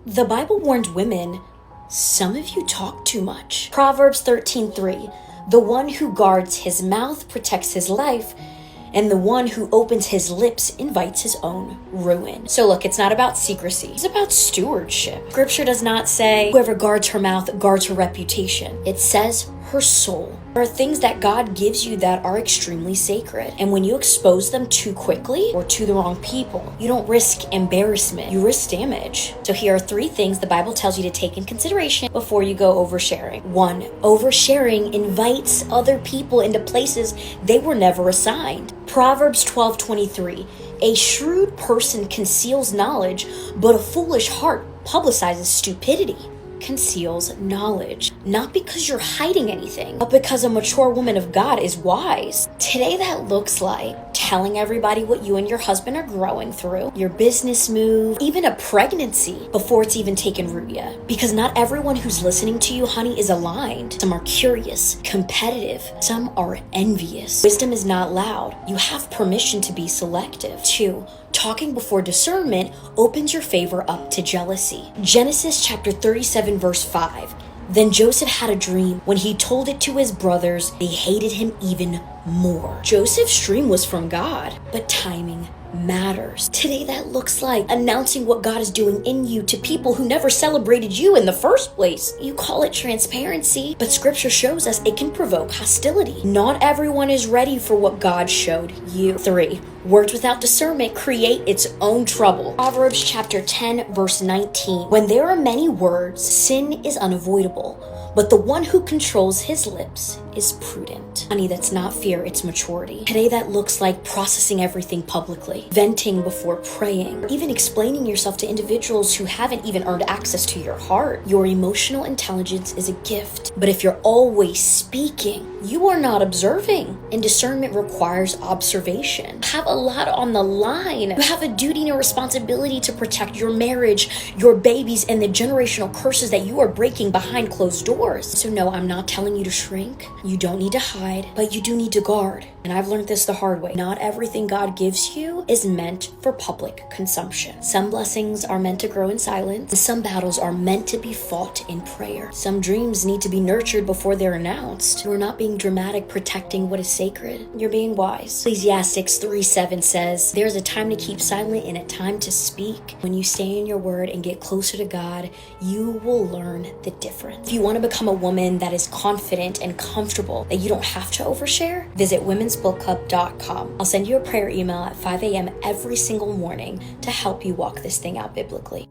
The Bible warned women, some of you talk too much. Proverbs 13:3, the one who guards his mouth protects his life, and the one who opens his lips invites his own ruin. So look, it's not about secrecy. It's about stewardship. Scripture does not say whoever guards her mouth guards her reputation. It says her soul. There are things that God gives you that are extremely sacred. And when you expose them too quickly or to the wrong people, you don't risk embarrassment, you risk damage. So here are 3 things the Bible tells you to take in consideration before you go oversharing. 1, oversharing invites other people into places they were never assigned. Proverbs 12:23, a shrewd person conceals knowledge, but a foolish heart publicizes stupidity. Conceals knowledge, not because you're hiding anything, but because a mature woman of God is wise. Today that looks like telling everybody what you and your husband are growing through, your business move, even a pregnancy before it's even taken root yet. Because not everyone who's listening to you, honey, is aligned. Some are curious, competitive, some are envious. Wisdom is not loud. You have permission to be selective. 2, talking before discernment opens your favor up to jealousy. Genesis chapter 37 verse 5. Then Joseph had a dream. When he told it to his brothers, they hated him even more. Joseph's dream was from God, but timing matters. Today that looks like announcing what God is doing in you to people who never celebrated you in the first place. You call it transparency, but scripture shows us it can provoke hostility. Not everyone is ready for what God showed you. 3, words without discernment create its own trouble. Proverbs chapter 10 verse 19. When there are many words, sin is unavoidable, but the one who controls his lips is prudent. Honey, that's not fear, it's maturity. Today that looks like processing everything publicly, venting before praying, or even explaining yourself to individuals who haven't even earned access to your heart. Your emotional intelligence is a gift, but if you're always speaking, you are not observing, and discernment requires observation. You have a lot on the line. You have a duty and a responsibility to protect your marriage, your babies, and the generational curses that you are breaking behind closed doors. So no, I'm not telling you to shrink. You don't need to hide, but you do need to guard. And I've learned this the hard way. Not everything God gives you is meant for public consumption. Some blessings are meant to grow in silence, and some battles are meant to be fought in prayer. Some dreams need to be nurtured before they're announced. We're not being dramatic protecting what is sacred. You're being wise. Ecclesiastes 3:7 says, there's a time to keep silent and a time to speak. When you stay in your word and get closer to God, you will learn the difference. If you want to become a woman that is confident and comfortable, that you don't have to overshare, visit womensbookclub.com. I'll send you a prayer email at 5 a.m. every single morning to help you walk this thing out biblically.